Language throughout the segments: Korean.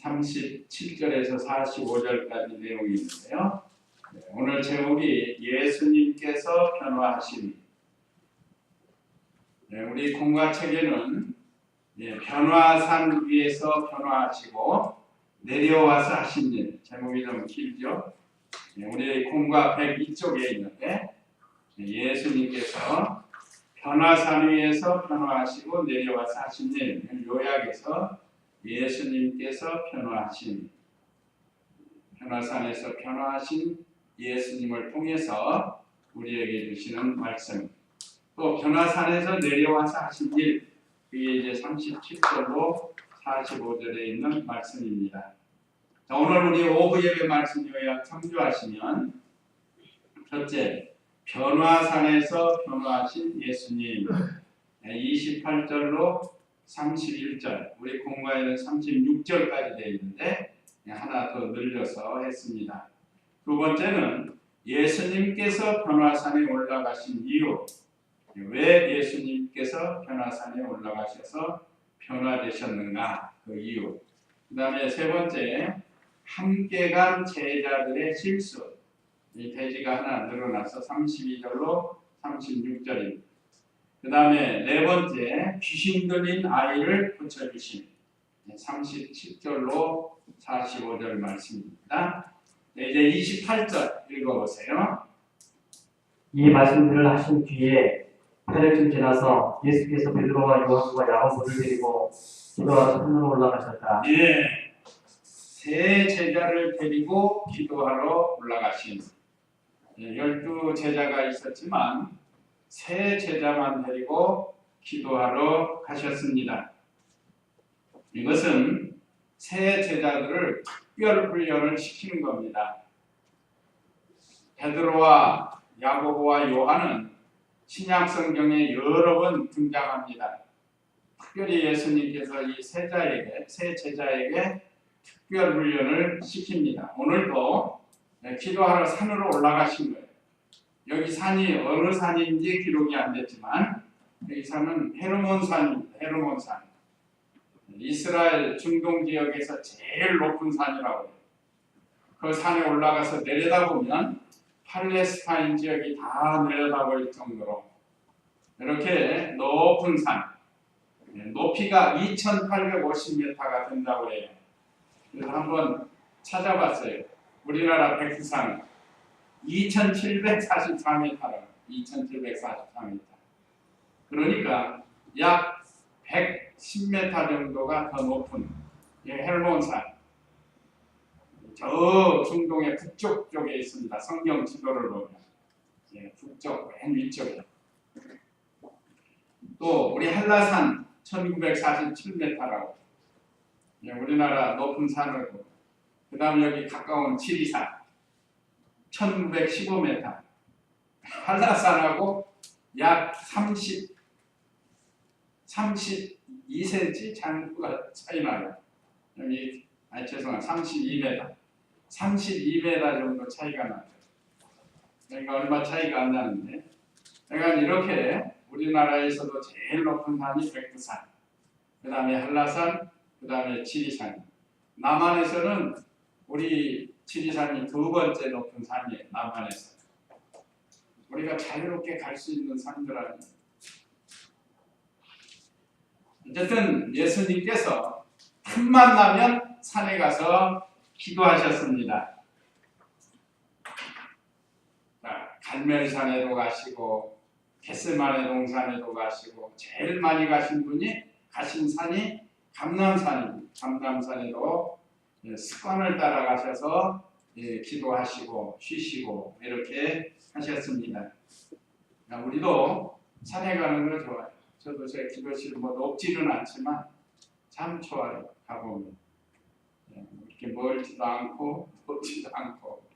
37절에서 45절까지 내용이 있는데요. 오늘 제목이 예수님께서 변화하심. 우리 공과책에는 변화산 위에서 변화하시고 내려와서 하신 일, 제목이 좀 길죠. 우리 공과 102쪽에 있는데 예수님께서 변화산 위에서 변화하시고 내려와서 하신 일, 요약해서 예수님께서 변화하신, 변화산에서 변화하신 예수님을 통해서 우리에게 주시는 말씀, 또 변화산에서 내려와서 하신 일, 그게 이제 37절로 45절에 있는 말씀입니다. 자, 오늘 우리 오후 예배 말씀 요약 참조하시면, 첫째, 변화산에서 변화하신 예수님, 28절로 31절, 우리 공과에는 36절까지 되어 있는데 하나 더 늘려서 했습니다. 두 번째는 예수님께서 변화산에 올라가신 이유, 왜 예수님께서 변화산에 올라가셔서 변화되셨는가, 그 이유. 그 다음에 세 번째, 함께 간 제자들의 실수, 이 대지가 하나 늘어나서 32절로 36절입니다. 그 다음에 네 번째, 귀신 들린 아이를 고쳐주심, 37절로 45절 말씀입니다. 이제 28절 읽어보세요. 이 말씀들을 하신 뒤에 회력쯤 지나서 예수께서 베드로와 요한과 야고보를 데리고 기도하러 산으로 올라가셨다. 세 제자를 데리고 기도하러 올라가신, 12 제자가 있었지만 세 제자만 데리고 기도하러 가셨습니다. 이것은 세 제자들을 특별 훈련을 시키는 겁니다. 베드로와 야고보와 요한은 신약 성경에 여러 번 등장합니다. 특별히 예수님께서 이 세 제자에게 특별 훈련을 시킵니다. 오늘도 기도하러 산으로 올라가신 거예요. 여기 산이 어느 산인지 기록이 안 됐지만 이 산은 헤르몬 산입니다. 헤르몬 산. 이스라엘 중동 지역에서 제일 높은 산이라고 해요. 그 산에 올라가서 내려다보면 팔레스타인 지역이 다 내려다볼 정도로 이렇게 높은 산, 높이가 2850m가 된다고 해요. 그래서 한번 찾아봤어요. 우리나라 백두산은 2744m라고. 2744m. 그러니까 약 110m 정도가 더 높은 헬몬산. 저 중동의 북쪽 쪽에 있습니다. 성경 지도를 보면 북쪽 맨 위쪽에. 또 우리 한라산 1947m라고. 우리나라 높은 산을. 그 다음 여기 가까운 지리산 1915m. 한라산하고 약 32cm 장구가 차이 나요. 여기 죄송합니다. 32m. 32m 정도 차이가 나죠. 그러니까 얼마 차이가 안 나는데, 그러니까 이렇게 우리나라에서도 제일 높은 산이 백두산, 그 다음에 한라산, 그 다음에 지리산. 남한에서는 우리 지리산이 두 번째 높은 산이에요. 남한에서. 우리가 자유롭게 갈 수 있는 산들 아니에요. 어쨌든 예수님께서 틈만 나면 산에 가서 기도하셨습니다. 갈멜산에도 가시고 겟세마네 동산에도 가시고 제일 많이 가신 산이 감람산입니다. 감람산에도 습관을 따라 가셔서 기도하시고 쉬시고 이렇게 하셨습니다. 우리도 산에 가는 거 좋아요. 저도 제 기도실 높지는 않지만 참 좋아요. 가보면 이렇게 멀지도 않고 높지도 않고,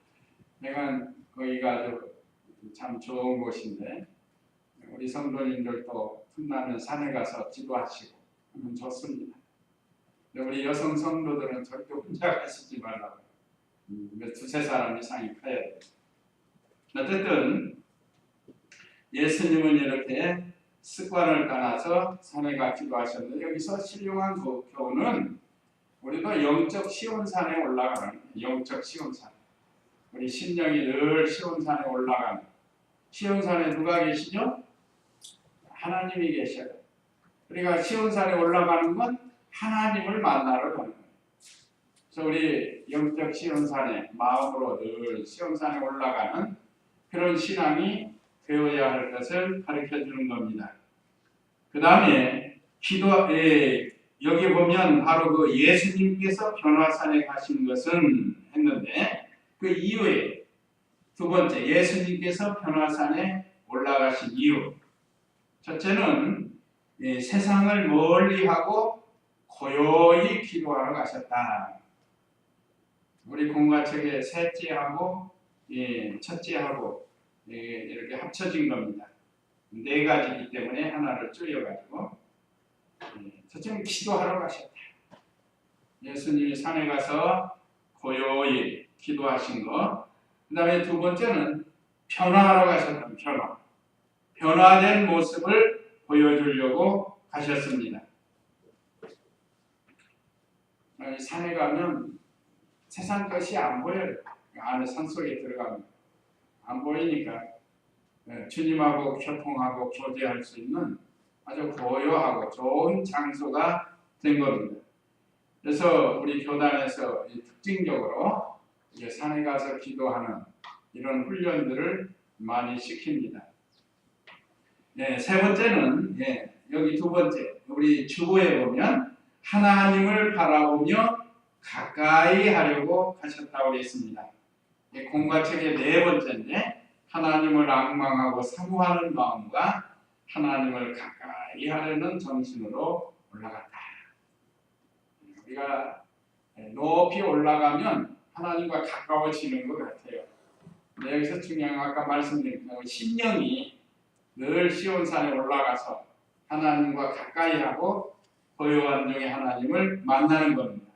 내가 거기가 아주 참 좋은 곳인데 우리 성도님들도 틈나면 산에 가서 기도하시고 하면 좋습니다. 우리 여성 성도들은 절대 혼자 가시지 말라고. 두세 사람 이상이 가야 돼요. 어쨌든 예수님은 이렇게 습관을 따라서 산에 가 기도하셨는데, 여기서 신령한 교훈은 우리도 영적 시온산에 올라가는 영적 시온산. 우리 심령이 늘 시온산에 올라가는 시온산에 누가 계시죠? 하나님이 계셔요. 우리가 시온산에 올라가는 건 하나님을 만나러 가는 거예요. 그래서 우리 영적 시온산에 마음으로 늘 시온산에 올라가는 그런 신앙이 되어야 할 것을 가르쳐주는 겁니다. 그 다음에 여기 보면 바로 그 예수님께서 변화산에 가신 것은 했는데 그 이후에 두 번째 예수님께서 변화산에 올라가신 이유. 첫째는 세상을 멀리하고 고요히 기도하러 가셨다. 우리 공과책에 셋째하고 첫째하고 이렇게 합쳐진 겁니다. 네 가지이기 때문에 하나를 줄여가지고 첫째는 기도하러 가셨다. 예수님이 산에 가서 고요히 기도하신 것. 그 다음에 두 번째는 변화하러 가셨다. 변화된 모습을 보여주려고 가셨습니다. 산에 가면 세상 것이 안 보여요. 안에 산속에 들어가면 안 보이니까 주님하고 교통하고 교제할 수 있는 아주 고요하고 좋은 장소가 된 겁니다. 그래서 우리 교단에서 특징적으로 산에 가서 기도하는 이런 훈련들을 많이 시킵니다. 세 번째는 여기 두 번째 우리 주보에 보면 하나님을 바라보며 가까이 하려고 하셨다고 했습니다. 공과책의 네 번째인데 하나님을 앙망하고 사모하는 마음과 하나님을 가까이 하려는 정신으로 올라갔다. 우리가 높이 올라가면 하나님과 가까워지는 것 같아요. 여기서 중요한 아까 말씀드린 심령이 늘 시온산에 올라가서 하나님과 가까이 하고 고요한 중에 하나님을 만나는 겁니다.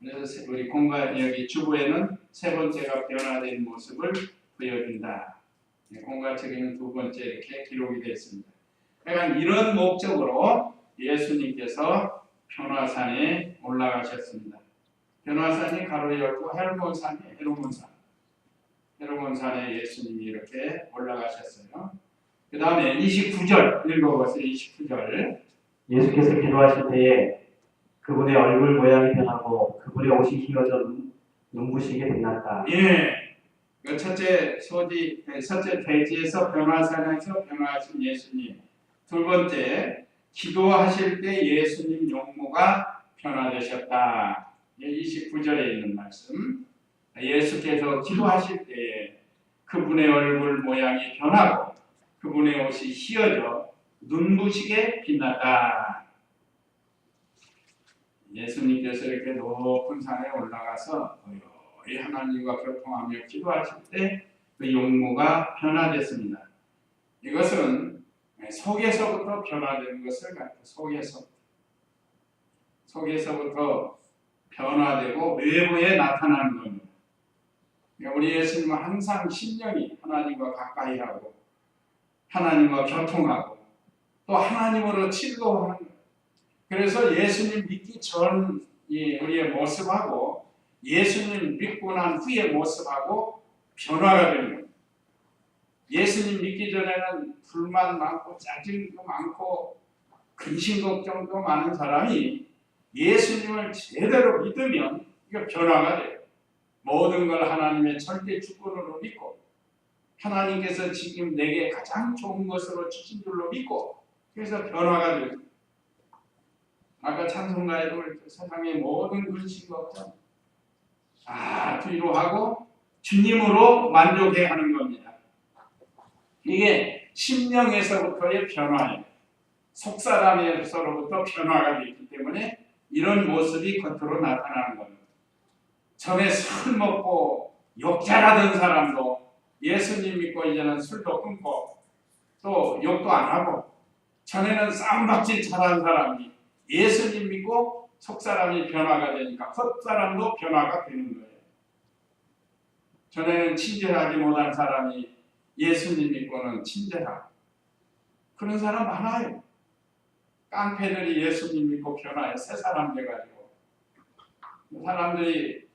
그래서 우리 여기 주보에는 세 번째가 변화된 모습을 보여준다. 공과책에는 두 번째 이렇게 기록이 되어 있습니다. 그러니까 이런 목적으로 예수님께서 변화산에 올라가셨습니다. 변화산이 가로 열고 헤르몬산이 헤르몬산에 예수님이 이렇게 올라가셨어요. 그 다음에 29절 읽어보세요. 29절 예수께서 기도하실 때에 그분의 얼굴 모양이 변하고 그분의 옷이 휘어져 눈부시게 빛났다. 첫째 대지에서 변화산에서 변화하신 예수님. 두 번째 기도하실 때 예수님 용모가 변화되셨다. 29절에 있는 말씀. 예수께서 기도하실 때에 그분의 얼굴 모양이 변하고 그분의 옷이 휘어져 눈부시게 빛났다. 예수님께서 이렇게 높은 산에 올라가서 고요히 하나님과 교통하며 기도하실 때 그 용모가 변화됐습니다. 이것은 속에서부터 변화되는 것을 속에서부터 변화되고 외부에 나타나는 겁니다. 우리 예수님은 항상 심령이 하나님과 가까이 하고 하나님과 교통하고 또 하나님으로 즐거워하는 거예요. 그래서 예수님 믿기 전 우리의 모습하고 예수님 믿고 난 후의 모습하고 변화가 되는 거예요. 예수님 믿기 전에는 불만 많고 짜증도 많고 근심 걱정도 많은 사람이 예수님을 제대로 믿으면 이거 변화가 돼요. 모든 걸 하나님의 절대 주권으로 믿고 하나님께서 지금 내게 가장 좋은 것으로 주신 줄로 믿고 그래서 변화가 돼요. 아까 찬송가에도 세상의 모든 근심 걱정 다 뒤로 하고 주님으로 만족해 하는 겁니다. 이게 심령에서부터의 변화예요. 속사람에서로부터 변화가 되기 때문에 이런 모습이 겉으로 나타나는 겁니다. 전에 술 먹고 욕 잘하던 사람도 예수님 믿고 이제는 술도 끊고 또 욕도 안 하고 전에는 싸움박질 잘하는 사람이 예수님 믿고 속사람이 변화가 되니까 겉사람도 변화가 되는 거예요. 전에는 친절하지 못한 사람이 예수님 믿고는 친절하고 그런 사람 많아요. 깡패들이 예수님 믿고 변화해 새 사람 돼가지고 사람들이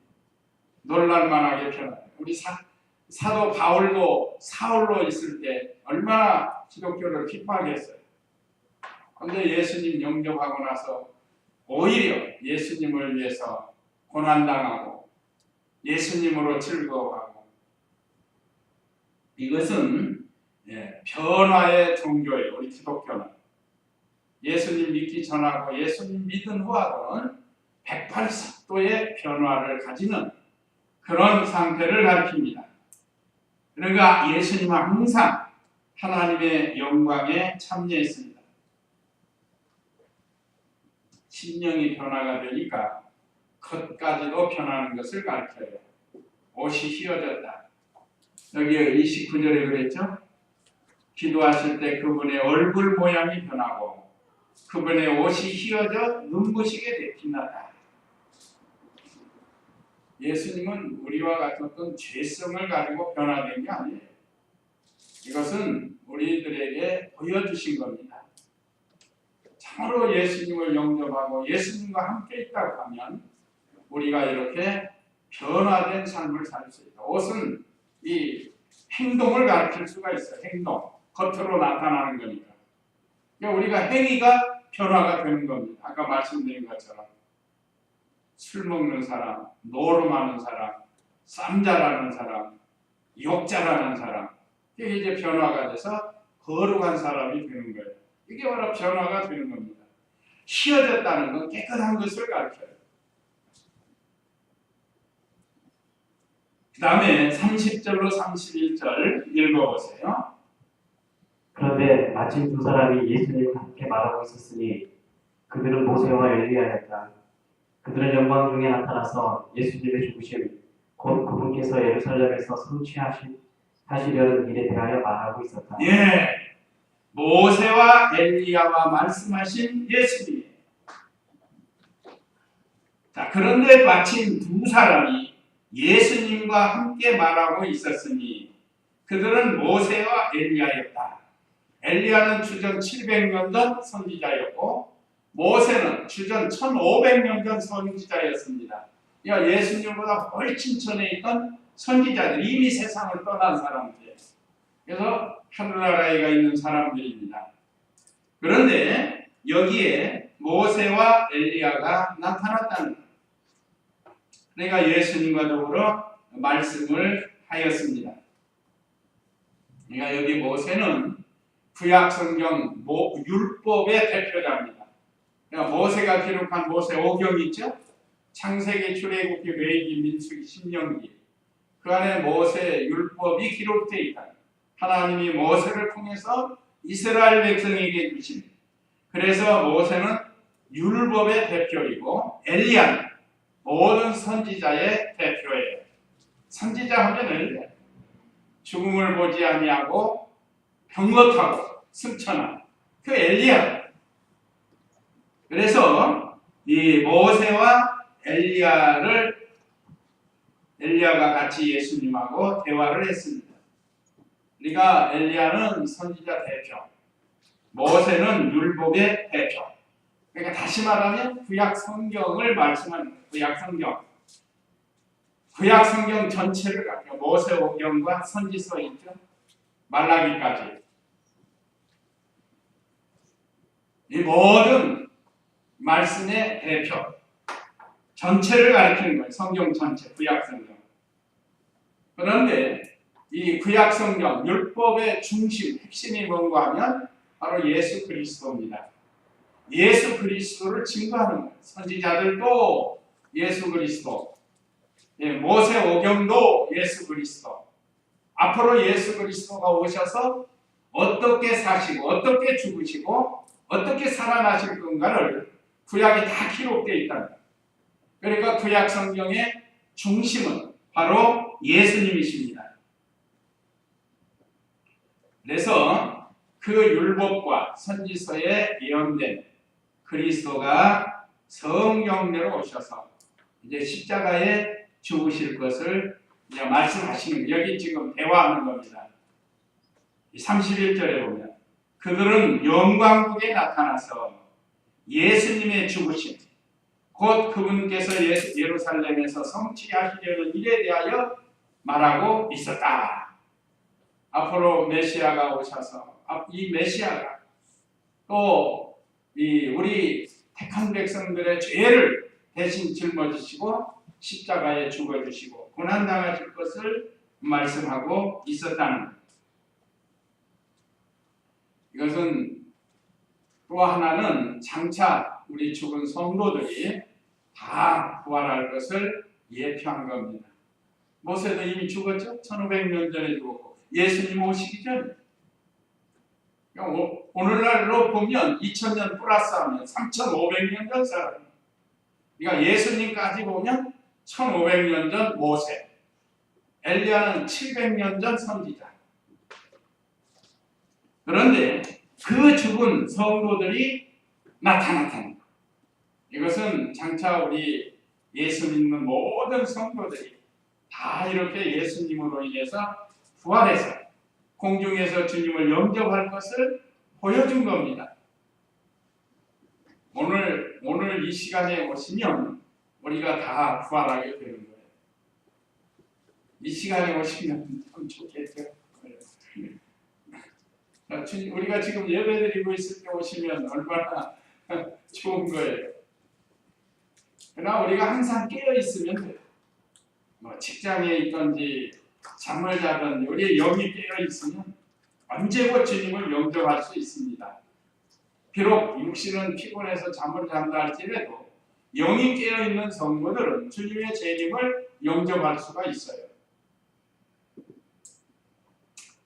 놀랄만하게 변화해요. 우리 사도 바울도 사울로 있을 때 얼마나 기독교를 핍박했어요. 그런데 예수님 영접하고 나서 오히려 예수님을 위해서 고난당하고 예수님으로 즐거워하고, 이것은 변화의 종교예요. 우리 기독교는 예수님 믿기 전하고 예수님 믿은 후하고는 180도의 변화를 가지는 그런 상태를 가리킵니다. 그러니까 예수님은 항상 하나님의 영광에 참여했습니다. 심령이 변화가 되니까 겉까지도 변하는 것을 가르쳐요. 옷이 휘어졌다. 여기 29절에 그랬죠? 기도하실 때 그분의 얼굴 모양이 변하고 그분의 옷이 휘어져 눈부시게 빛났다. 예수님은 우리와 같은 어떤 죄성을 가지고 변화된 게 아니에요. 이것은 우리들에게 보여주신 겁니다. 참으로 예수님을 영접하고 예수님과 함께 있다고 하면 우리가 이렇게 변화된 삶을 살 수 있다. 옷은 이 행동을 가르칠 수가 있어요. 행동. 겉으로 나타나는 거니까. 그러니까 우리가 행위가 변화가 되는 겁니다. 아까 말씀드린 것처럼 술 먹는 사람, 노름하는 사람, 쌈자라는 사람, 욕자라는 사람, 이게 이제 변화가 돼서 거룩한 사람이 되는 거예요. 이게 바로 변화가 되는 겁니다. 휘어졌다는 건 깨끗한 것을 가르쳐요. 그 다음에 30절로 31절 읽어보세요. 그런데 마침 두 사람이 예수님과 함께 말하고 있었으니 그들은 모세와 엘리야였다. 그들은 영광 중에 나타나서 예수님의 죽으심, 곧 그분께서 예루살렘에서 성취하시려는 일에 대하여 말하고 있었다. 예, 모세와 엘리야와 말씀하신 예수님. 자, 그런데 마침 두 사람이 예수님과 함께 말하고 있었으니 그들은 모세와 엘리야였다. 엘리야는 주전 700년 전 선지자였고 모세는 주전 1500년 전 선지자였습니다. 예수님보다 훨씬 전에 있던 선지자들, 이미 세상을 떠난 사람들이에요. 그래서 하늘나라에 있는 사람들입니다. 그런데 여기에 모세와 엘리야가 나타났다는 거예요. 그러니까 예수님과 더불어 말씀을 하였습니다. 그러니까 여기 모세는 구약성경 율법의 대표자입니다. 그러니까 모세가 기록한 모세 오경 있죠? 창세기, 출애굽기, 레위기, 민수기, 신명기, 그 안에 모세 율법이 기록되어 있다. 하나님이 모세를 통해서 이스라엘 백성에게 주신, 그래서 모세는 율법의 대표이고 엘리야는 모든 선지자의 대표예요. 선지자 하면 엘리야. 죽음을 보지 아니하고 병것하고 승천한 그 엘리야. 그래서 이 모세와 엘리야가 같이 예수님하고 대화를 했습니다. 그러니까 엘리야는 선지자 대표, 모세는 율법의 대표. 그러니까 다시 말하면 구약 성경을 말씀하는 구약 성경 전체를 갖고 모세 오경과 선지서 있죠. 말라기까지 이 모든 말씀의 대표 전체를 가리키는 거예요. 성경 전체, 구약 성경. 그런데 이 구약 성경 율법의 중심, 핵심이 뭔가 하면 바로 예수 그리스도입니다. 예수 그리스도를 증거하는 거예요. 선지자들도 예수 그리스도, 모세 오경도 예수 그리스도. 앞으로 예수 그리스도가 오셔서 어떻게 사시고 어떻게 죽으시고 어떻게 살아나실 건가를 구약에 다 기록되어 있다는 거예요. 그러니까 구약 성경의 중심은 바로 예수님이십니다. 그래서 그 율법과 선지서에 예언된 그리스도가 성경대로 오셔서 이제 십자가에 죽으실 것을 이제 말씀하시는, 여기 지금 대화하는 겁니다. 31절에 보면 그들은 영광국에 나타나서 예수님의 죽으심, 곧 곧 그분께서 예루살렘에서 성취하시려는 일에 대하여 말하고 있었다. 앞으로 메시아가 오셔서 이 메시아가 또 이 우리 택한 백성들의 죄를 대신 짊어지시고 십자가에 죽어주시고 고난당하실 것을 말씀하고 있었다는 것. 이것은 또 하나는 장차 우리 죽은 성도들이 다 부활할 것을 예표한 겁니다. 모세도 이미 죽었죠? 1500년 전에 죽었고 예수님 오시기 전에. 오늘날로 보면 2000년 플러스하면 3500년 전 사람. 그러니까 예수님까지 보면 1500년 전 모세, 엘리야는 700년 전 선지자. 그런데 그 죽은 성도들이 나타났다는 것. 이것은 장차 우리 예수 믿는 모든 성도들이 다 이렇게 예수님으로 인해서 부활해서 공중에서 주님을 영접할 것을 보여준 겁니다. 오늘 이 시간에 오시면 우리가 다 부활하게 되는 거예요. 이 시간에 오시면 참 좋겠죠. 우리가 지금 예배드리고 있을 때 오시면 얼마나 좋은 거예요. 그러나 우리가 항상 깨어 있으면 돼요. 직장에 있든지 잠을 자든지 우리의 영이 깨어 있으면 언제고 주님을 영접할 수 있습니다. 비록 육신은 피곤해서 잠을 잔다 할지라도 영이 깨어 있는 성도들은 주님의 재림을 영접할 수가 있어요.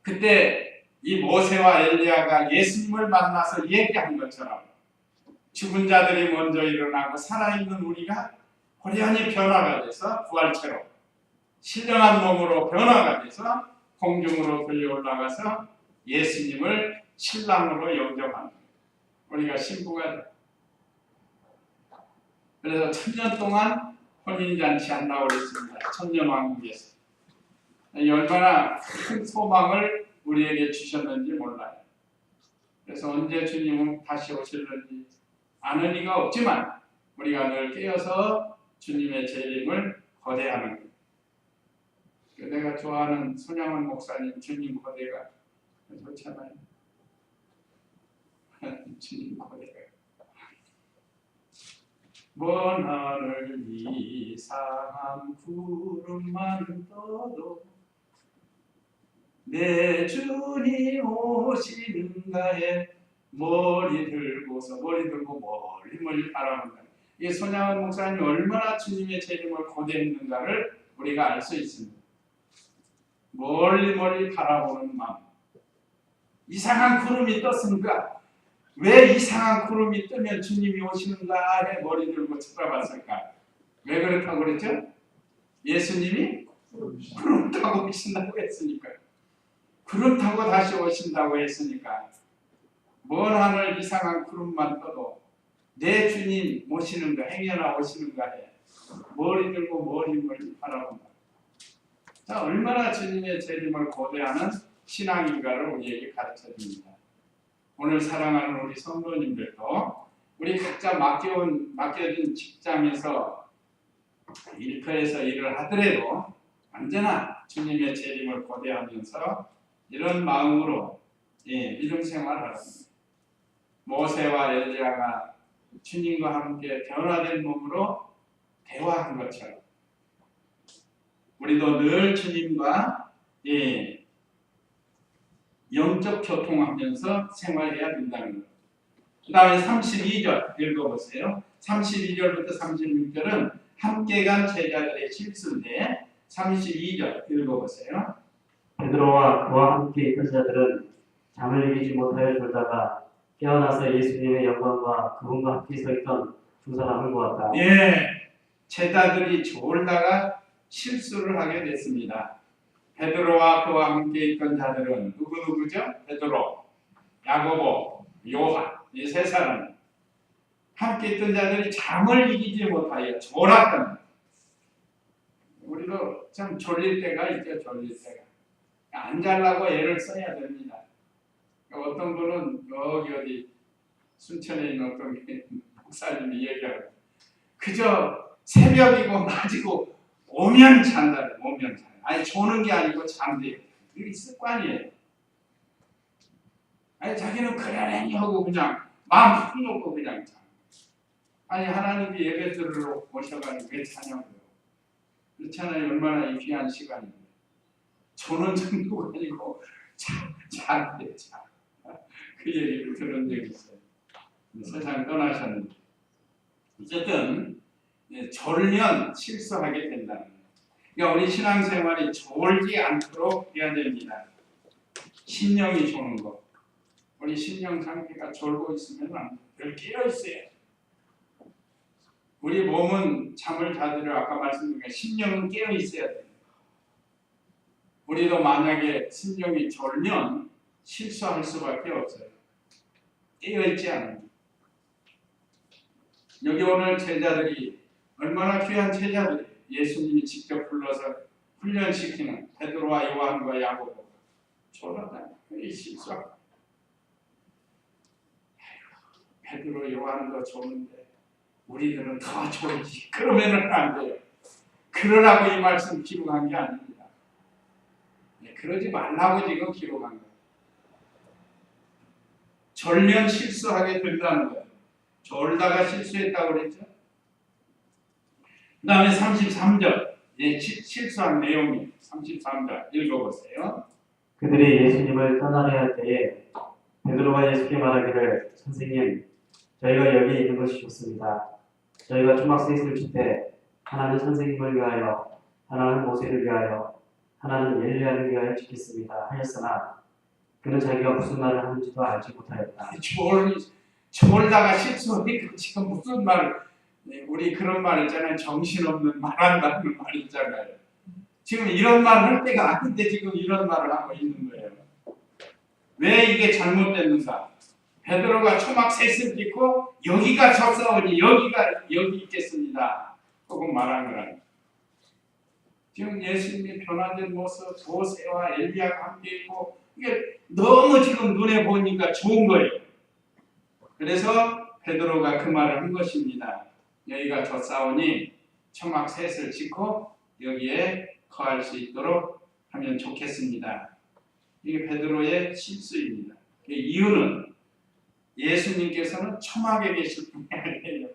그때 이 모세와 엘리야가 예수님을 만나서 얘기한 것처럼 죽은 자들이 먼저 일어나고 살아있는 우리가 호련히 변화가 돼서 부활체로 신령한 몸으로 변화가 돼서 공중으로 들려 올라가서 예수님을 신랑으로 영접하는 거예요. 우리가 신부가 돼. 그래서 1000년 동안 혼인잔치 한다고 그랬습니다. 천년왕국에서. 얼마나 큰 소망을 우리에게 주셨는지 몰라요. 그래서 언제 주님은 다시 오실는지 아는 이가 없지만 우리가 늘 깨어서 주님의 재림을 거대하는 거예요. 내가 좋아하는 손양원 목사님 주님 거대가 좋잖아요. 주님 거대가 먼 하늘 이상한 구름만 떠도 내 주님 오시는가에 머리 들고 멀리 바라본다. 이 손양원 목사님이 얼마나 주님의 재림을 고대했는가를 우리가 알 수 있습니다. 멀리 바라보는 마음. 이상한 구름이 떴습니까? 왜 이상한 구름이 뜨면 주님이 오시는가 해 머리 들고 쳐다봤을까? 왜 그렇다고 그랬죠? 예수님이 구름 타고 오신다고 했으니까. 구름 타고 다시 오신다고 했으니까 먼 하늘 이상한 구름만 떠도 내 주님 오시는가 행여나 오시는가 해 머리 들고 멀리 바라본다. 자, 얼마나 주님의 재림을 고대하는 신앙인가를 우리에게 가르쳐줍니다. 오늘 사랑하는 우리 성도님들도 우리 각자 맡겨진 직장에서 일터에서 일을 하더라도 언제나 주님의 재림을 고대하면서 이런 마음으로 믿음 생활을 합니다. 모세와 엘리야가 주님과 함께 변화된 몸으로 대화한 것처럼 우리도 늘 주님과 영적 교통하면서 생활해야 된다는 것. 그 다음에 32절 읽어보세요. 32절부터 36절은 함께 간 제자들의 실수인데 32절 읽어보세요. 베드로와 그와 함께 있던 자들은 잠을 이기지 못하여 졸다가 깨어나서 예수님의 영광과 그분과 함께 서 있던 두 사람을 보았다. 제자들이 졸다가 실수를 하게 됐습니다. 베드로와 그와 함께 있던 자들은 누구죠? 베드로, 야고보, 요한 이 세 사람. 함께 있던 자들이 잠을 이기지 못하여 졸았던. 우리도 참 졸릴 때가 있죠. 졸릴 때가. 안 자려고 애를 써야 됩니다. 어떤 분은 여기 어디 순천에 있는 어떤 목사님이 얘기하고 그저 새벽이고 낮이고 오면 잔다. 오면 잔다. 아니 조는 게 아니고 잠대요. 이게 습관이에요. 아니 자기는 그러려니 하고 그냥 마음 푹 놓고 그냥 자. 아니 하나님이 예배 들으러 오셔가지고 왜 자냐고요. 그렇잖아요. 얼마나 이 귀한 시간인데. 조는 정도가 아니고 잔대 자. 그 얘기를 들은 적이 있어요. 세상 떠나셨는데. 어쨌든 졸면 실수하게 된다는 거예요. 그러니까 우리 신앙생활이 졸지 않도록 해야 됩니다. 심령이 조는 거. 우리 심령 상태가 졸고 있으면 안 돼요. 깨어 있어요. 우리 몸은 잠을 자들어 아까 말씀드린 것 심령은 깨어 있어야 돼요. 우리도 만약에 심령이 졸면 실수할 수밖에 없어요. 깨어 있지 않아요. 여기 오늘 제자들이 얼마나 귀한 제자들이 예수님이 직접 불러서 훈련시키는 베드로와 요한과 야고보가 졸았다. 이 실수하고 베드로 요한도 좋은데 우리들은 더 졸지. 그러면은 안 돼요. 그러라고 이 말씀 기록한 게 아닙니다. 그러지 말라고 지금 기록한 거예요. 졸면 실수하게 된다는 거예요. 졸다가 실수했다고 그랬죠. 그 다음에 33절 실수한 내용이 33절 읽어보세요. 그들이 예수님을 떠나려 할 때에 베드로가 예수께 말하기를 선생님 저희가 여기 있는 것이 좋습니다. 저희가 초막 셋을 칠 때 하나는 선생님을 위하여 하나는 모세를 위하여 하나는 엘리야를 위하여 짓겠습니다 하였으나 그는 자기가 무슨 말을 하는지도 알지 못하였다. 졸다가 실수하니까 지금 무슨 말을 우리 그런 말 있잖아요. 정신없는 말한다는 말 있잖아요. 지금 이런 말 할 때가 아닌데 지금 이런 말을 하고 있는 거예요. 왜 이게 잘못됐는가? 베드로가 초막 셋을 짓고 여기가 적사오니 여기 있겠습니다. 조금 말한 거라는. 지금 예수님이 변화된 모습, 모세와 엘리야가 함께 있고 이게 너무 지금 눈에 보니까 좋은 거예요. 그래서 베드로가 그 말을 한 것입니다. 여기가 적사오니 초막 셋을 짓고 여기에 거할 수 있도록 하면 좋겠습니다. 이게 베드로의 실수입니다. 이유는 예수님께서는 초막에 계실 분이 아니에요.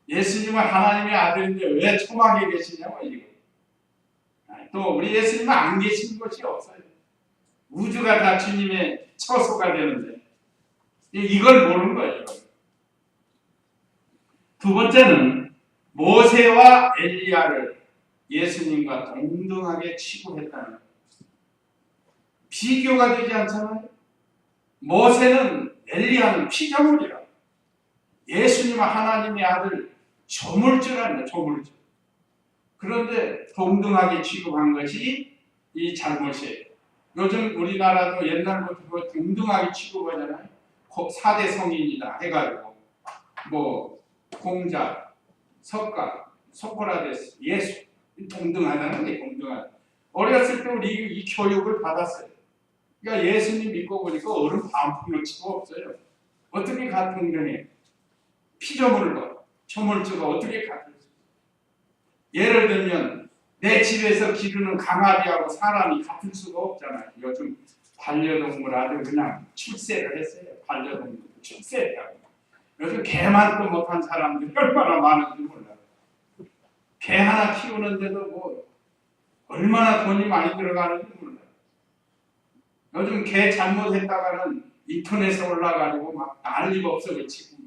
예수님은 하나님의 아들인데 왜 초막에 계시냐고 이거. 또 우리 예수님은 안 계신 것이 없어요. 우주가 다 주님의 처소가 되는데 이걸 모르는 거예요. 두 번째는 모세와 엘리야를 예수님과 동등하게 취급했다는 거예요. 비교가 되지 않잖아요. 모세는 엘리야는 피조물이라. 예수님은 하나님의 아들 조물주라는 조물주. 그런데 동등하게 취급한 것이 이 잘못이에요. 요즘 우리나라도 옛날부터 동등하게 취급하잖아요. 4대 성인이다 해가지고 뭐 공자, 석가, 소크라테스, 예수 동등하다는 게 동등하다. 어렸을 때 우리 이 교육을 받았어요. 그러니까 예수님 믿고 보니까 어른 반품을 치고 없어요. 어떻게 같은 경우에 피조물과 초물주가 어떻게 같을 수 있어요? 예를 들면 내 집에서 기르는 강아지하고 사람이 같을 수가 없잖아요. 요즘 반려동물 아주 그냥 출세를 했어요. 반려동물 출세하고. 요즘 개만 또 못한 사람들이 얼마나 많은지 몰라요. 개 하나 키우는데도 뭐 얼마나 돈이 많이 들어가는지 몰라요. 요즘 개 잘못했다가는 인터넷에 올라가지고 막 난리법석을 치고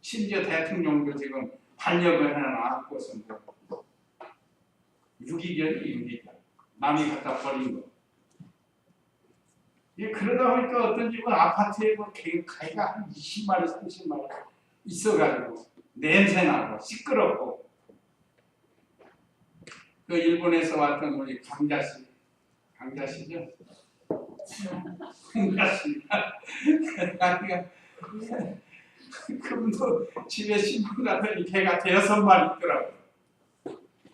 심지어 대통령도 지금 반려견 하나 낳았고서 뭐 유기견 남이 갖다 버린 거. 그러다 보니까 어떤 집은 아파트에 뭐 개가 한 20마리 30마리 있어가지고 냄새나고 시끄럽고. 그 일본에서 왔던 우리 강자씨죠? 강자씨가 그분도 집에 신문 갔더니 개가 6마리 있더라고요.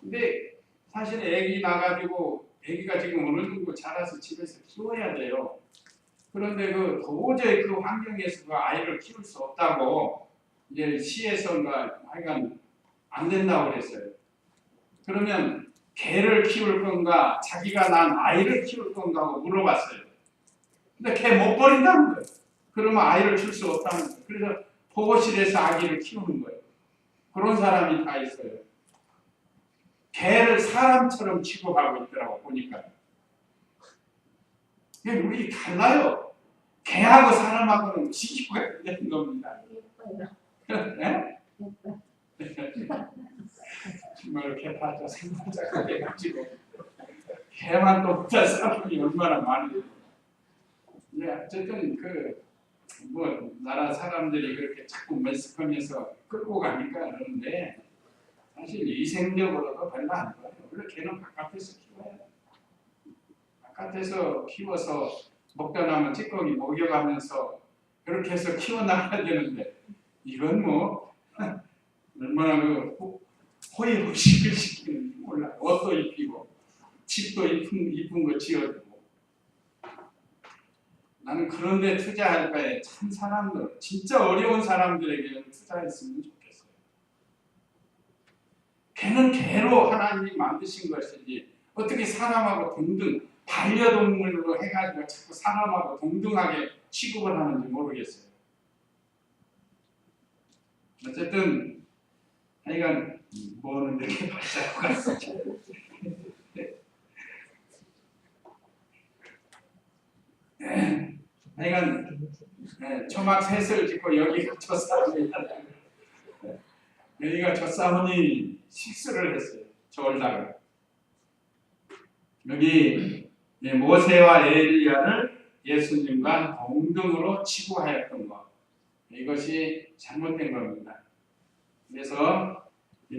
근데 사실 애기 나가지고 애기가 지금 어느 정도 자라서 집에서 키워야 돼요. 그런데 도저히 그 환경에서 그 아이를 키울 수 없다고 이제 시에서가 하여간 안 된다고 그랬어요. 그러면 개를 키울 건가 자기가 난 아이를 키울 건가 하고 물어봤어요. 근데 개 못 버린다는 거예요. 그러면 아이를 줄 수 없다는 거예요. 그래서 보호실에서 아기를 키우는 거예요. 그런 사람이 다 있어요. 개를 사람처럼 취급하고 있더라고 보니까. 우리 달라요. 개하고 사람하고는 비교가 되는 겁니다. 네? 정말 개파자 생각자가 돼가지고 개만 또 보다 사람이 얼마나 많은지. 어쨌든 나라 사람들이 그렇게 자꾸 매스컴에서 끌고 가니까 그러는데 사실 위생적으로도 별로 안 좋아요. 원래 개는 바깥에서 키워야 돼. 바깥에서 키워서 먹다 남은 찌꺼기 먹여가면서 그렇게 해서 키워나가야 되는데 이건 얼마나 호의호식을 시키는지 몰라. 옷도 입히고 집도 이쁜 거 지어주고. 나는 그런데 투자할 바에 참 사람들, 진짜 어려운 사람들에게 투자했으면 좋겠어요. 개는 개로 하나님이 만드신 것이지 어떻게 사람하고 동등 반려동물로 해가지고 자꾸 사람하고 동등하게 취급을 하는지 모르겠어요. 어쨌든 하여간 뭐는 이렇게 발자국 갔어. 하여간 초막 셋을 짓고 여기가 젖사문이다. 여기가 젖사문이 실수를 했어요. 저울다가 여기 모세와 엘리야를 예수님과 동등으로 치부하였던 것, 이것이 잘못된 겁니다. 그래서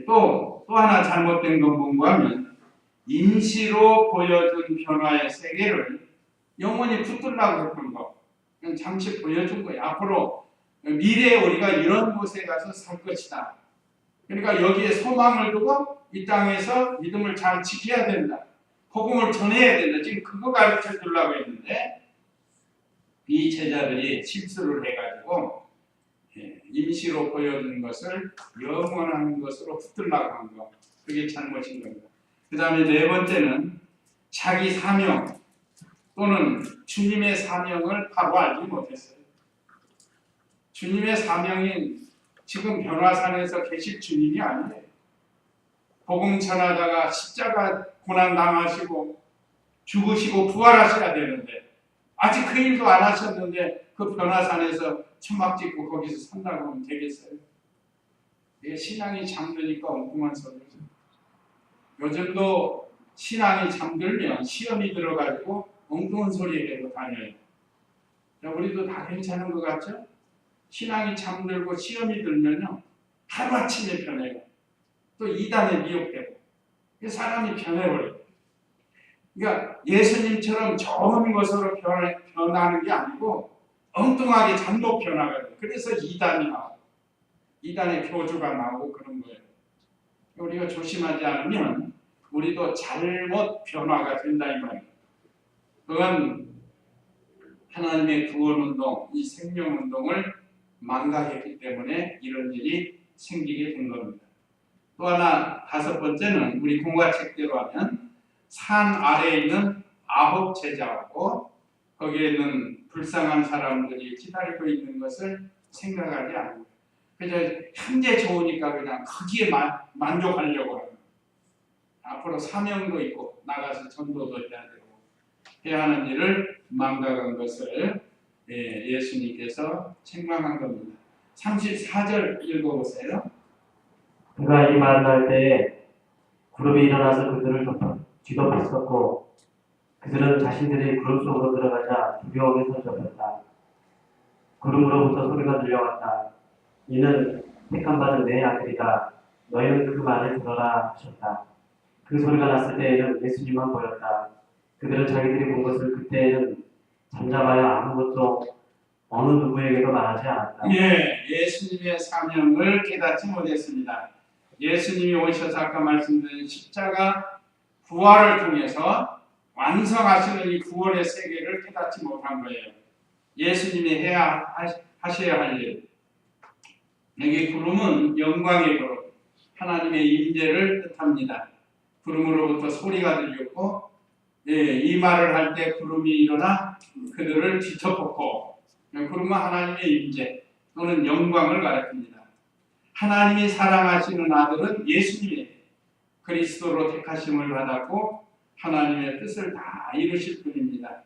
또 하나 잘못된 건 뭔가 하면 임시로 보여준 변화의 세계를 영원히 붙들라고 했던 거, 그냥 잠시 보여준 거예요. 앞으로 미래에 우리가 이런 곳에 가서 살 것이다. 그러니까 여기에 소망을 두고 이 땅에서 믿음을 잘 지켜야 된다. 복음을 전해야 된다. 지금 그거 가르쳐 주려고 했는데 이 제자들이 실수를 해가지고 임시로 보여준 것을 영원한 것으로 붙들라고 한 거. 그게 잘못인 겁니다. 그 다음에 네 번째는 자기 사명 또는 주님의 사명을 바로 알지 못했어요. 주님의 사명인 지금 변화산에서 계실 주님이 아니에요. 복음 전하다가 십자가 고난 당하시고 죽으시고 부활하셔야 되는데 아직 그 일도 안 하셨는데 그 변화산에서 천막 짓고 거기서 산다고 하면 되겠어요? 이게 신앙이 잠드니까 엉뚱한 소리죠. 요즘도 신앙이 잠들면 시험이 들어가지고 엉뚱한 소리 해도 다녀요. 우리도 다 괜찮은 것 같죠? 신앙이 잠들고 시험이 들면요 하루아침에 변해요. 또 이단에 미혹되고 사람이 변해버려요. 그러니까 예수님처럼 좋은 것으로 변하는 게 아니고 엉뚱하게 잘못 변화가요. 그래서 이단이 나오고 이단의 교주가 나오고 그런 거예요. 우리가 조심하지 않으면 우리도 잘못 변화가 된다 이 말이에요. 그건 하나님의 구원운동, 이 생명운동을 망각했기 때문에 이런 일이 생기게 된 겁니다. 또 하나 다섯 번째는 우리 공과책대로 하면 산 아래에 있는 9 제자하고 거기에 있는 불쌍한 사람들이 기다리고 있는 것을 생각하지 않고 그래서 현재 좋으니까 그냥 거기에 만족하려고 하는 앞으로 사명도 있고 나가서 전도도 해야 되고 해야 하는 일을 망각한 것을 예수님께서 책망한 겁니다. 34절 읽어보세요. 그가 이 말을 할 때에 구름이 일어나서 그들을 뒤덮었었고 그들은 자신들이 구름 속으로 들어가자 두려움에 사로잡혔다. 구름으로부터 소리가 들려왔다. 이는 택함 받은 내 아들이다. 너희는 그 말을 들어라 하셨다. 그 소리가 났을 때에는 예수님만 보였다. 그들은 자기들이 본 것을 그때에는 잠잠하여 아무것도 어느 누구에게도 말하지 않았다. 예수님의 사명을 깨닫지 못했습니다. 예수님이 오셔서 아까 말씀드린 십자가 부활을 통해서 완성하시는 이 구원의 세계를 깨닫지 못한 거예요. 예수님이 하셔야 할 일. 여기 구름은 영광의 구름, 하나님의 임재를 뜻합니다. 구름으로부터 소리가 들렸고, 이 말을 할 때 구름이 일어나 그들을 뒤덮었고, 구름은 하나님의 임재 또는 영광을 가리킵니다. 하나님이 사랑하시는 아들은 예수님의 그리스도로 택하심을 받았고 하나님의 뜻을 다 이루실 분입니다.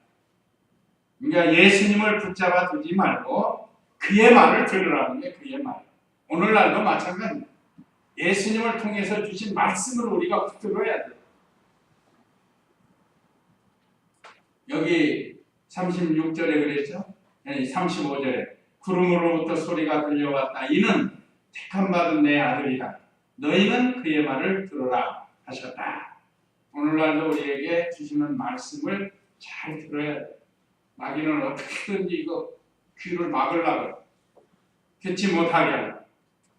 그러니까 예수님을 붙잡아 두지 말고 그의 말을 들으라는 게 그의 말. 오늘날도 마찬가지입니다. 예수님을 통해서 주신 말씀을 우리가 붙들어야 돼요. 여기 36절에 그랬죠? 35절에 구름으로부터 소리가 들려왔다. 이는 택함받은 내 아들이다. 너희는 그의 말을 들으라 하셨다. 오늘날도 우리에게 주시는 말씀을 잘 들어야 돼요. 마귀는 어떻게든지 이거 귀를 막으려고, 듣지 못하게 하려고,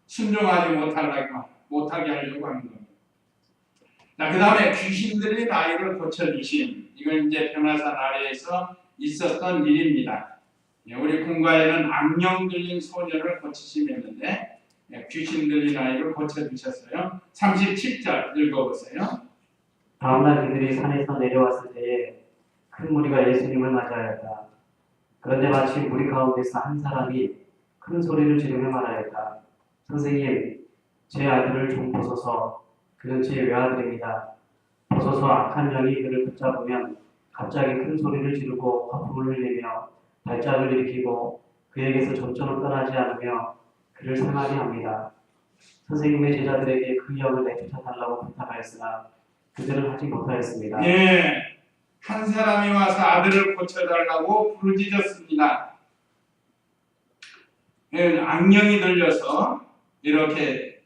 순종하지 못하게 하려고 하는 겁니다. 자, 그 다음에 귀신들이 나이를 고쳐주신, 이건 이제 변화산 아래에서 있었던 일입니다. 우리 궁가에는 악령 들린 소년을 고치시면는데 귀신 들린 아이를 고쳐주셨어요. 37절 읽어보세요. 다음날 그들이 산에서 내려왔을 때에 큰 무리가 예수님을 맞이하였다. 그런데 마치 무리 가운데서 한 사람이 큰 소리를 지르며 말하였다. 선생님, 제 아들을 좀 보소서. 그는 제 외아들입니다. 보소서. 악한 영이 그를 붙잡으면 갑자기 큰 소리를 지르고 거품을 흘리며 발작을 일으키고 그에게서 점점 떠나지 않으며 그를 상하게 합니다. 선생님의 제자들에게 그 영을 내쫓아달라고 부탁하였으나 그들은 하지 못하였습니다. 예, 한 사람이 와서 아들을 고쳐달라고 부르짖었습니다. 예, 악령이 들려서 이렇게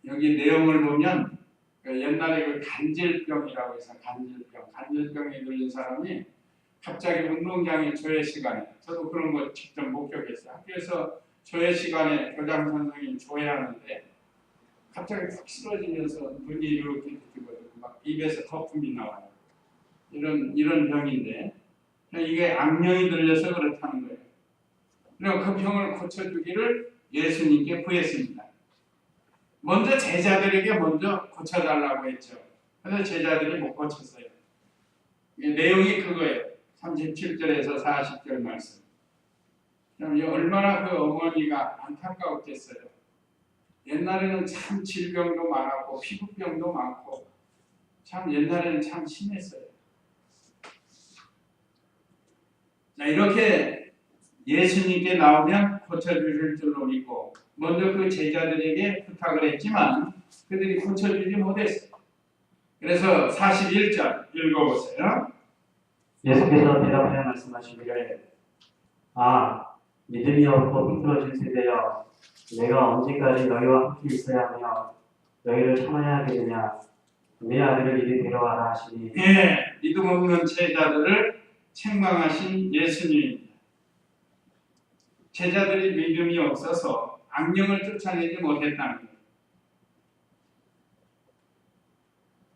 여기 내용을 보면 옛날에 그 간질병이라고 해서 간질병에 걸린 사람이 갑자기 운동장에 조회 시간에, 저도 그런 거 직접 목격했어요. 학교에서 조회 시간에 교장 선생님이 조회하는데 갑자기 푹 쓰러지면서 눈이 이렇게 뜨거든요. 막 입에서 거품이 나와요. 이런 병인데 이게 악령이 들려서 그렇다는 거예요. 그리고 그 병을 고쳐주기를 예수님께 구했습니다. 먼저 제자들에게 먼저 고쳐달라고 했죠. 그래서 제자들이 못 고쳤어요. 내용이 그거예요. 37절에서 40절 말씀. 얼마나 그 어머니가 안타까웠겠어요. 옛날에는 참 질병도 많았고 피부병도 많고 참 옛날에는 참 심했어요. 자, 이렇게 예수님께 나오면 고쳐주실 줄로 믿고 먼저 그 제자들에게 부탁을 했지만 그들이 고쳐주지 못했어요. 그래서 41절 읽어보세요. 예수께서 대답하여 말씀하시기를 믿음이 없고 삐뚤어진 세대여, 내가 언제까지 너희와 함께 있어야 하며 너희를 참아야 하겠느냐. 내 아들을 이리 데려와라 하시니. 예, 믿음 없는 제자들을 책망하신 예수님입니다. 제자들이 믿음이 없어서 악령을 쫓아내지 못했다는 거예요.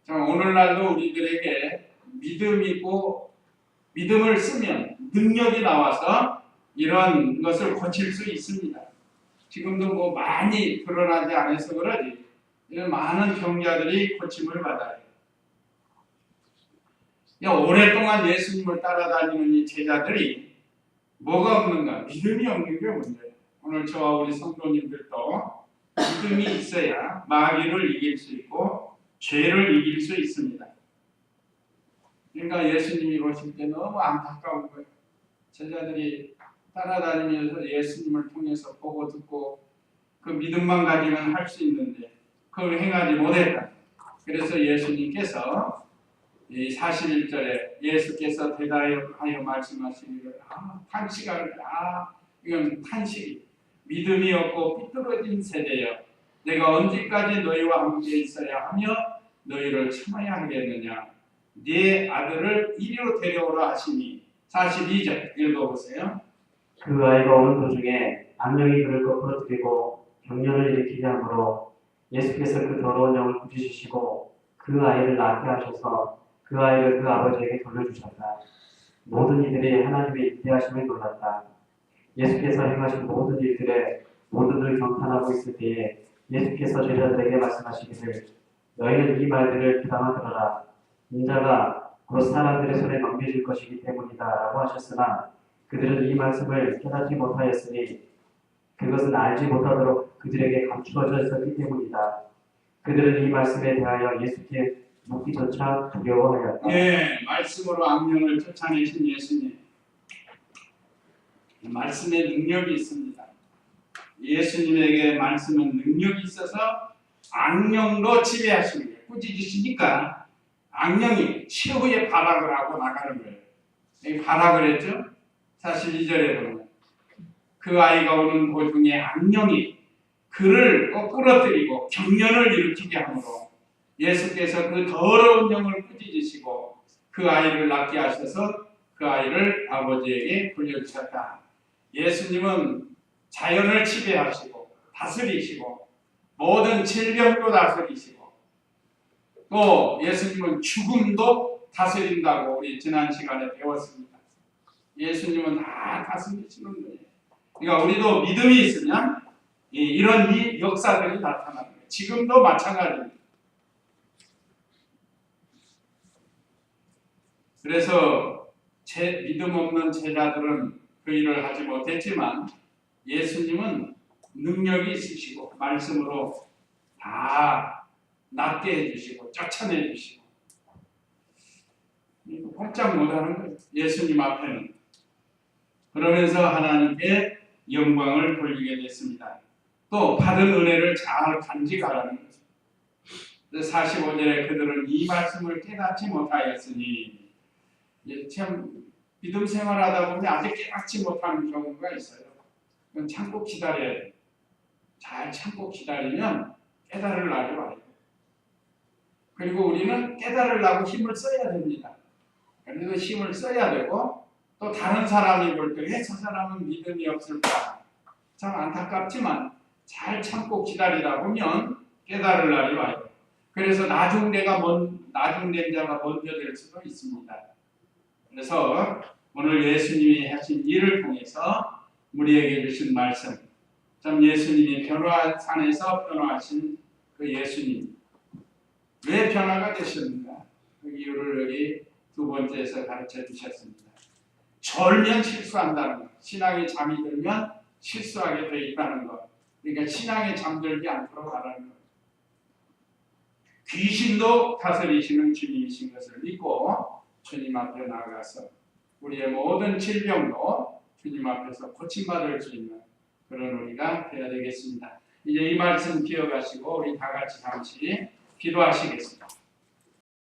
자, 오늘날도 우리들에게 믿음이고 믿음을 쓰면 능력이 나와서 이런 것을 고칠 수 있습니다. 지금도 뭐 많이 드러나지 않아서 그러지 이런 많은 병자들이 고침을 받아요. 오랫동안 예수님을 따라다니는 이 제자들이 뭐가 없는가? 믿음이 없는 게 문제예요. 오늘 저와 우리 성도님들도 믿음이 있어야 마귀를 이길 수 있고 죄를 이길 수 있습니다. 그러니까 예수님이 오실 때 너무 안타까운 거예요. 제자들이 따라다니면서 예수님을 통해서 보고 듣고 그 믿음만 가지면 할 수 있는데 그걸 행하지 못했다. 그래서 예수님께서 이 41절에 예수께서 대답하여 말씀하시기를 탄식하는 이건 탄식이 믿음이 없고 삐뚤어진 세대여, 내가 언제까지 너희와 함께 있어야 하며 너희를 참아야 하겠느냐. 네 아들을 이리로 데려오라 하시니. 42절 읽어보세요. 그 아이가 오는 도중에 악령이 그를 거꾸로 들이고 경련을 일으키게 하므로 예수께서 그 더러운 영을 꾸짖으시고 그 아이를 낫게 하셔서 그 아이를 그 아버지에게 돌려주셨다. 모든 이들이 하나님의 인대하심을 놀랐다. 예수께서 행하신 모든 일들에 모두들 경탄하고 있을 때에 예수께서 제자들에게 말씀하시기를 너희는 이 말들을 귀담아 들어라. 인자가 곧 사람들의 손에 넘겨질 것이기 때문이다 라고 하셨으나 그들은 이 말씀을 깨닫지 못하였으니 그것은 알지 못하도록 그들에게 감추어져 있었기 때문이다. 그들은 이 말씀에 대하여 예수께 묻기조차 두려워하였다. 예, 말씀으로 악령을 쫓아내신 예수님. 말씀에 능력이 있습니다. 예수님에게 말씀은 능력이 있어서 악령도 지배하시는 거예요. 꾸짖으시니까 악령이 최후의 발악을 하고 나가는 거예요. 여기 발악을 했죠? 사실 2절에 보면 그 아이가 오는 도중에 악령이 그를 거꾸러뜨리고 경련을 일으키게 하므로 예수께서 그 더러운 영을 꾸짖으시고 그 아이를 낫게 하셔서 그 아이를 아버지에게 돌려주셨다. 예수님은 자연을 지배하시고 다스리시고 모든 질병도 다스리시고 또 예수님은 죽음도 다스린다고 우리 지난 시간에 배웠습니다. 예수님은 다 다스리시는 거예요. 그러니까 우리도 믿음이 있으면 이런 역사들이 나타나는 거예요. 지금도 마찬가지입니다. 그래서 믿음 없는 제자들은 그 일을 하지 못했지만 예수님은 능력이 있으시고 말씀으로 다 낫게 해주시고 쫓아내주시고 꼼짝 못하는 거예요. 예수님 앞에는. 그러면서 하나님께 영광을 돌리게 됐습니다. 또 받은 은혜를 잘 간직하라는 거죠. 45절에 그들은 이 말씀을 깨닫지 못하였으니 참 믿음 생활하다 보면 아직 깨닫지 못하는 경우가 있어요. 그건 참고 기다려야 돼요. 잘 참고 기다리면 깨달을 날이 와요. 그리고 우리는 깨달으려고 힘을 써야 됩니다. 그래서 힘을 써야 되고 또 다른 사람이 볼 때 왜 저 사람은 믿음이 없을까? 참 안타깝지만 잘 참고 기다리다 보면 깨달을 날이 와요. 그래서 나중된 자가 먼저 될 수도 있습니다. 그래서 오늘 예수님이 하신 일을 통해서 우리에게 주신 말씀, 참 예수님이 변화산에서 변화하신 그 예수님, 왜 변화가 되셨는가? 그 이유를 여기 두 번째에서 가르쳐 주셨습니다. 졸면 실수한다는 것, 신앙에 잠이 들면 실수하게 돼 있다는 것, 그러니까 신앙에 잠들지 않도록 하라는 것. 귀신도 다스리시는 주님이신 것을 믿고 주님 앞에 나아가서 우리의 모든 질병도 주님 앞에서 고침받을 수 있는 그런 우리가 되어야 되겠습니다. 이제 이 말씀 기억하시고 우리 다 같이 잠시 기도하시겠습니다.